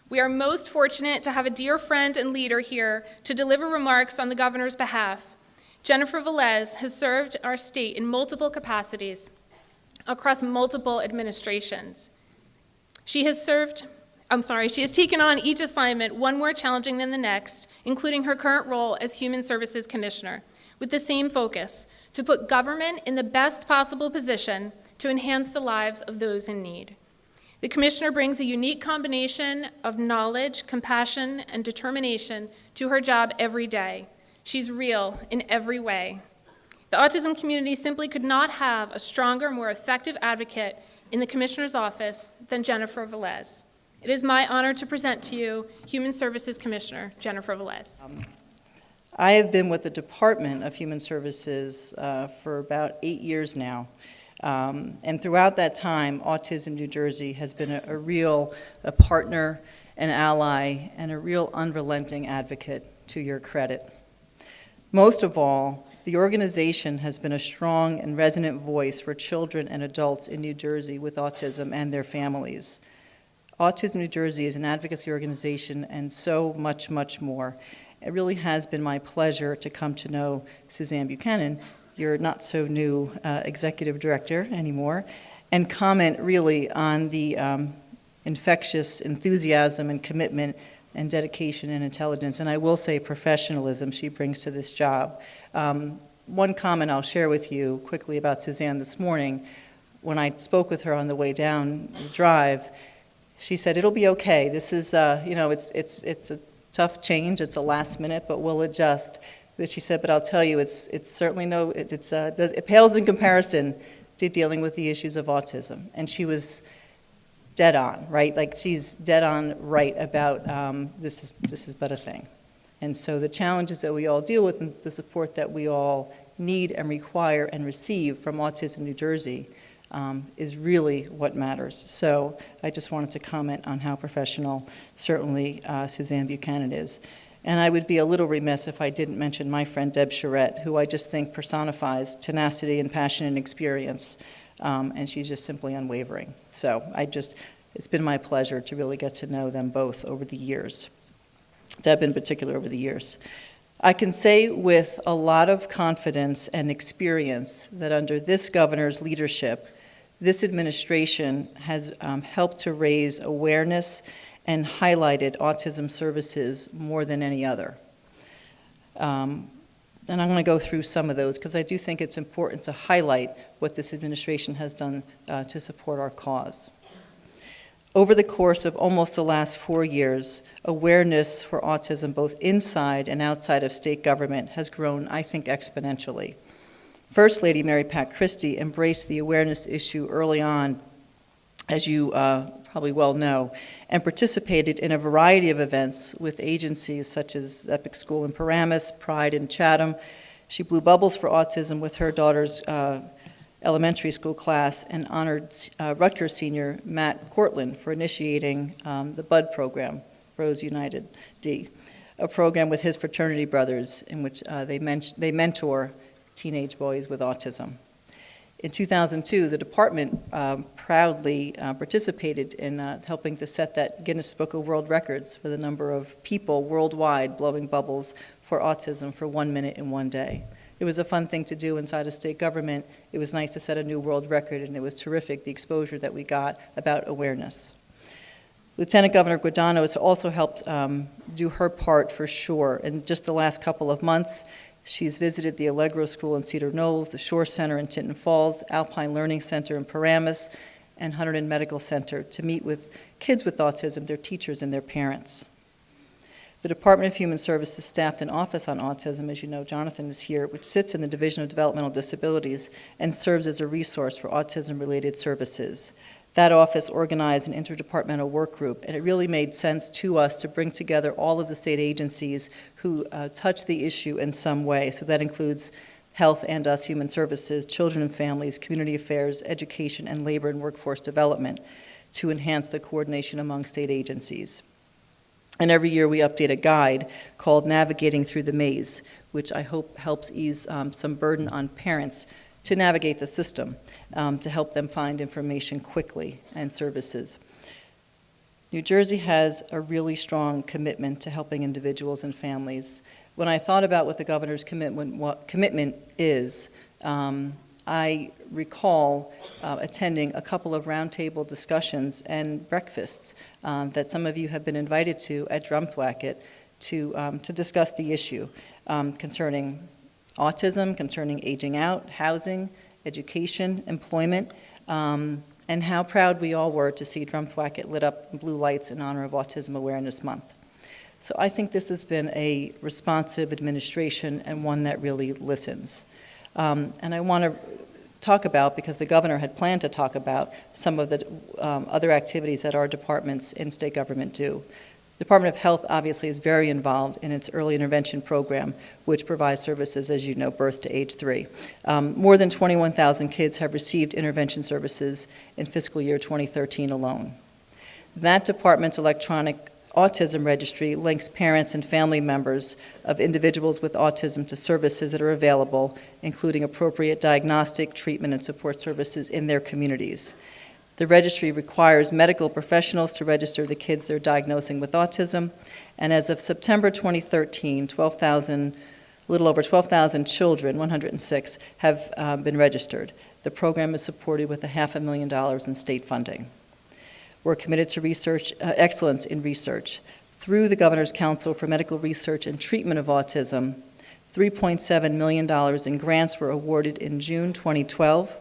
We are most fortunate to have a dear friend and leader here to deliver remarks on the governor's behalf. Jennifer Velez has served our state in multiple capacities across multiple administrations. She has taken on each assignment one more challenging than the next, including her current role as Human Services Commissioner, with the same focus, to put government in the best possible position to enhance the lives of those in need. The Commissioner brings a unique combination of knowledge, compassion, and determination to her job every day. She's real in every way. The autism community simply could not have a stronger, more effective advocate in the Commissioner's office than Jennifer Velez. It is my honor to present to you Human Services Commissioner Jennifer Velez. I have been with the Department of Human Services for about 8 years now. And throughout that time, Autism New Jersey has been a real partner, an ally, and a real unrelenting advocate, to your credit. Most of all, the organization has been a strong and resonant voice for children and adults in New Jersey with autism and their families. Autism New Jersey is an advocacy organization and so much, much more. It really has been my pleasure to come to know Suzanne Buchanan, your not so new executive director anymore, and comment really on the infectious enthusiasm and commitment and dedication and intelligence, and I will say professionalism she brings to this job. One comment I'll share with you quickly about Suzanne this morning. When I spoke with her on the way down the drive, she said, "It'll be okay. This is, it's a tough change. It's a last minute, but we'll adjust." But she said, "But I'll tell you, it's certainly it pales in comparison to dealing with the issues of autism." And she was dead on, right? Like, she's dead on right about this is but a thing. And so the challenges that we all deal with and the support that we all need and require and receive from Autism New Jersey is really what matters. So I just wanted to comment on how professional certainly Suzanne Buchanan is. And I would be a little remiss if I didn't mention my friend Deb Charette, who I just think personifies tenacity and passion and experience, and she's just simply unwavering. So it's been my pleasure to really get to know them both over the years, Deb in particular over the years. I can say with a lot of confidence and experience that under this governor's leadership, this administration has helped to raise awareness and highlighted autism services more than any other. And I'm going to go through some of those because I do think it's important to highlight what this administration has done to support our cause. Over the course of almost the last 4 years, awareness for autism both inside and outside of state government has grown, I think, exponentially. First Lady Mary Pat Christie embraced the awareness issue early on, as you probably well know, and participated in a variety of events with agencies such as Epic School in Paramus, Pride in Chatham. She blew bubbles for autism with her daughter's elementary school class and honored Rutgers senior Matt Cortland for initiating the BUD program, Rose United D, a program with his fraternity brothers in which they mentor teenage boys with autism. In 2002, the department proudly participated in helping to set that Guinness Book of World Records for the number of people worldwide blowing bubbles for autism for 1 minute in 1 day. It was a fun thing to do inside of state government. It was nice to set a new world record, and it was terrific, the exposure that we got about awareness. Lieutenant Governor Guadagno has also helped do her part for sure. In just the last couple of months, she's visited the Allegro School in Cedar Knolls, the Shore Center in Tinton Falls, Alpine Learning Center in Paramus, and Hunterdon Medical Center to meet with kids with autism, their teachers, and their parents. The Department of Human Services staffed an office on autism, as you know, Jonathan is here, which sits in the Division of Developmental Disabilities and serves as a resource for autism-related services. That office organized an interdepartmental work group, and it really made sense to us to bring together all of the state agencies who touch the issue in some way. So that includes Health and Us, Human Services, Children and Families, Community Affairs, Education, and Labor and Workforce Development to enhance the coordination among state agencies. And every year we update a guide called Navigating Through the Maze, which I hope helps ease some burden on parents to navigate the system, to help them find information quickly and services. New Jersey has a really strong commitment to helping individuals and families. When I thought about what the governor's commitment is, I recall attending a couple of roundtable discussions and breakfasts that some of you have been invited to at Drumthwacket to discuss the issue concerning autism, concerning aging out, housing, education, employment, and how proud we all were to see Drumthwacket lit up in blue lights in honor of Autism Awareness Month. So I think this has been a responsive administration and one that really listens. And I want to talk about, because the governor had planned to talk about, some of the other activities that our departments in state government do. The Department of Health obviously is very involved in its early intervention program, which provides services, as you know, birth to age 3. More than 21,000 kids have received intervention services in fiscal year 2013 alone. That department's electronic autism registry links parents and family members of individuals with autism to services that are available, including appropriate diagnostic, treatment, and support services in their communities. The registry requires medical professionals to register the kids they're diagnosing with autism, and as of September 2013, a little over 12,000 children, 106, have been registered. The program is supported with $500,000 in state funding. We're committed to research, excellence in research. Through the Governor's Council for Medical Research and Treatment of Autism, $3.7 million in grants were awarded in June 2012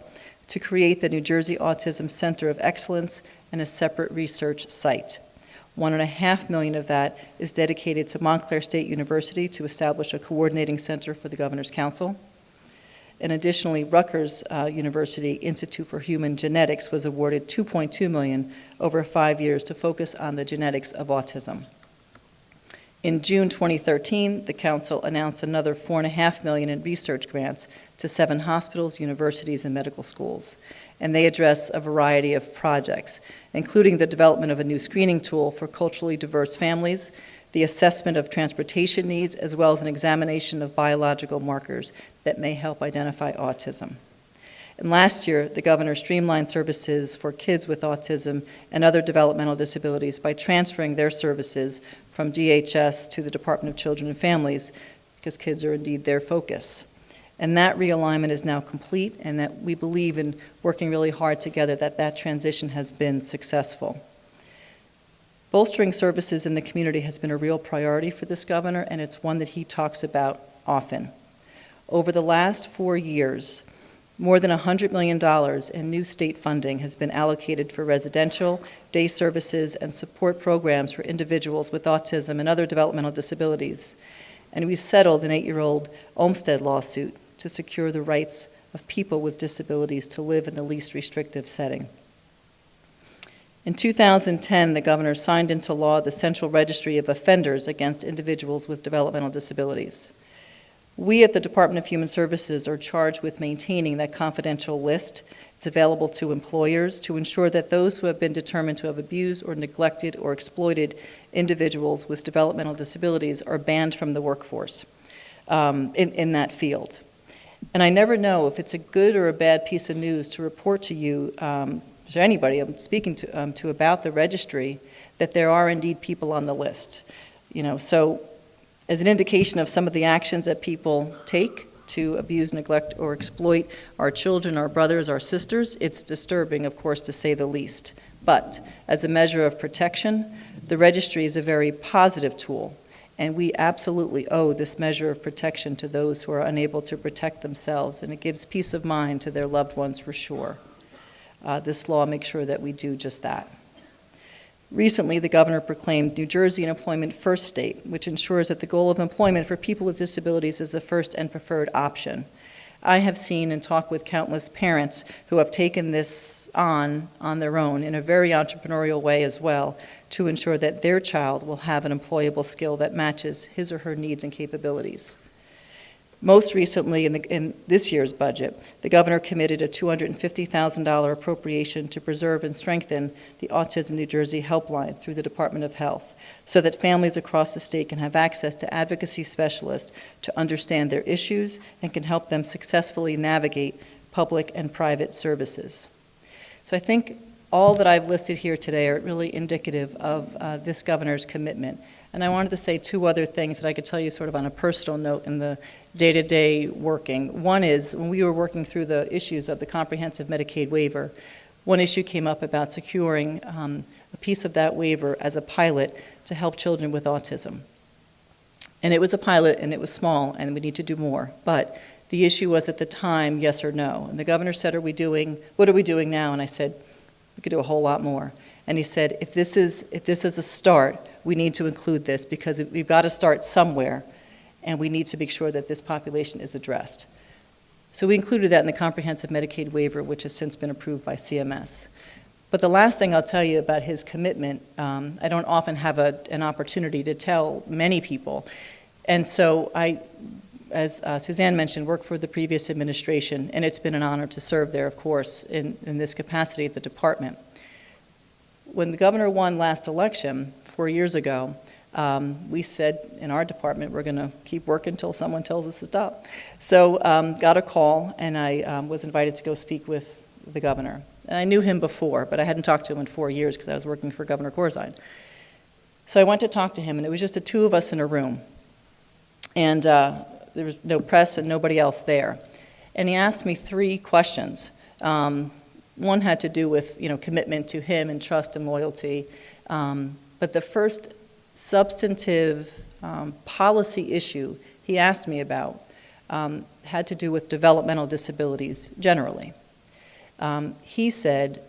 to create the New Jersey Autism Center of Excellence and a separate research site. $1.5 million of that is dedicated to Montclair State University to establish a coordinating center for the Governor's Council. And additionally, Rutgers University Institute for Human Genetics was awarded $2.2 million over 5 years to focus on the genetics of autism. In June 2013, the Council announced another $4.5 million in research grants to 7 hospitals, universities, and medical schools. And they address a variety of projects, including the development of a new screening tool for culturally diverse families, the assessment of transportation needs, as well as an examination of biological markers that may help identify autism. And last year, the governor streamlined services for kids with autism and other developmental disabilities by transferring their services from DHS to the Department of Children and Families, because kids are indeed their focus. And that realignment is now complete, and that we believe in working really hard together that transition has been successful. Bolstering services in the community has been a real priority for this governor, and it's one that he talks about often. Over the last 4 years, more than $100 million in new state funding has been allocated for residential, day services, and support programs for individuals with autism and other developmental disabilities. And we settled an 8-year-old Olmstead lawsuit to secure the rights of people with disabilities to live in the least restrictive setting. In 2010, the governor signed into law the Central Registry of Offenders against individuals with developmental disabilities. We at the Department of Human Services are charged with maintaining that confidential list. It's available to employers to ensure that those who have been determined to have abused or neglected or exploited individuals with developmental disabilities are banned from the workforce in that field. And I never know if it's a good or a bad piece of news to report to you, to anybody I'm speaking to about the registry, that there are indeed people on the list. So as an indication of some of the actions that people take to abuse, neglect, or exploit our children, our brothers, our sisters, it's disturbing, of course, to say the least. But as a measure of protection, the registry is a very positive tool, and we absolutely owe this measure of protection to those who are unable to protect themselves, and it gives peace of mind to their loved ones for sure. This law makes sure that we do just that. Recently, the governor proclaimed New Jersey an employment first state, which ensures that the goal of employment for people with disabilities is the first and preferred option. I have seen and talked with countless parents who have taken this on their own in a very entrepreneurial way as well to ensure that their child will have an employable skill that matches his or her needs and capabilities. Most recently, in this year's budget, the governor committed a $250,000 appropriation to preserve and strengthen the Autism New Jersey helpline through the Department of Health, so that families across the state can have access to advocacy specialists to understand their issues and can help them successfully navigate public and private services. So I think all that I've listed here today are really indicative of this governor's commitment. And I wanted to say two other things that I could tell you sort of on a personal note in the day-to-day working. One is, when we were working through the issues of the comprehensive Medicaid waiver, one issue came up about securing a piece of that waiver as a pilot to help children with autism. And it was a pilot, and it was small, and we need to do more. But the issue was at the time, yes or no. And the governor said, what are we doing now? And I said, we could do a whole lot more. And he said, if this is a start, we need to include this because we've got to start somewhere, and we need to make sure that this population is addressed. So we included that in the comprehensive Medicaid waiver, which has since been approved by CMS. But the last thing I'll tell you about his commitment, I don't often have an opportunity to tell many people. And so I, as Suzanne mentioned, worked for the previous administration, and it's been an honor to serve there, of course, in this capacity at the department. When the governor won last election 4 years ago, we said in our department, we're going to keep working until someone tells us to stop. So got a call, and I was invited to go speak with the governor. And I knew him before, but I hadn't talked to him in 4 years because I was working for Governor Corzine. So I went to talk to him, and it was just the two of us in a room. And there was no press and nobody else there. And he asked me 3 questions. One had to do with, commitment to him and trust and loyalty. But the first substantive policy issue he asked me about had to do with developmental disabilities generally. He said,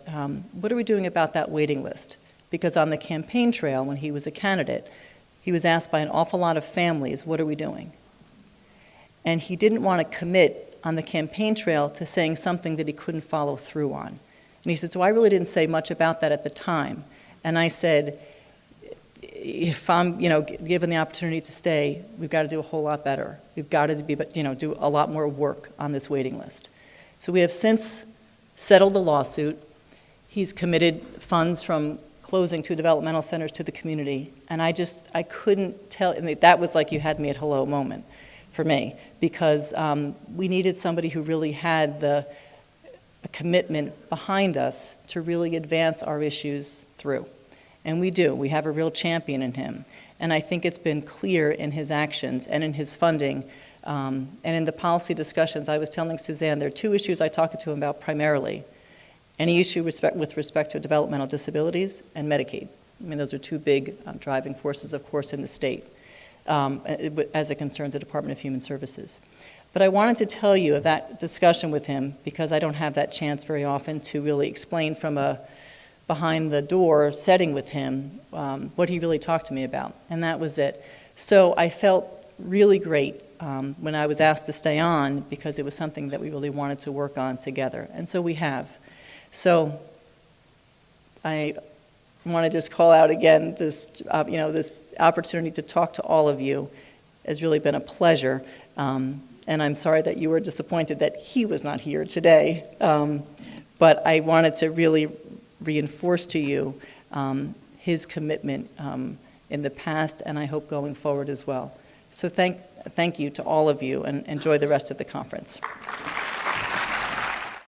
what are we doing about that waiting list? Because on the campaign trail, when he was a candidate, he was asked by an awful lot of families, what are we doing? And he didn't want to commit on the campaign trail to saying something that he couldn't follow through on. And he said, so I really didn't say much about that at the time. And I said, if I'm, given the opportunity to stay, we've got to do a whole lot better. We've got to be, do a lot more work on this waiting list. So we have since settled the lawsuit. He's committed funds from closing 2 developmental centers to the community. And I couldn't tell, that was like you had me at hello moment for me, because we needed somebody who really had a commitment behind us to really advance our issues through. And we do. We have a real champion in him. And I think it's been clear in his actions and in his funding and in the policy discussions. I was telling Suzanne, there are 2 issues I talked to him about primarily. Any issue with respect to developmental disabilities and Medicaid. Those are 2 big driving forces, of course, in the state as it concerns the Department of Human Services. But I wanted to tell you of that discussion with him because I don't have that chance very often to really explain from a behind-the-door setting with him what he really talked to me about, and that was it. So I felt really great when I was asked to stay on because it was something that we really wanted to work on together, and so we have. So I want to just call out again this, this opportunity to talk to all of you has really been a pleasure, and I'm sorry that you were disappointed that he was not here today, but I wanted to really reinforce to you his commitment in the past, and I hope going forward as well. So thank you to all of you, and enjoy the rest of the conference.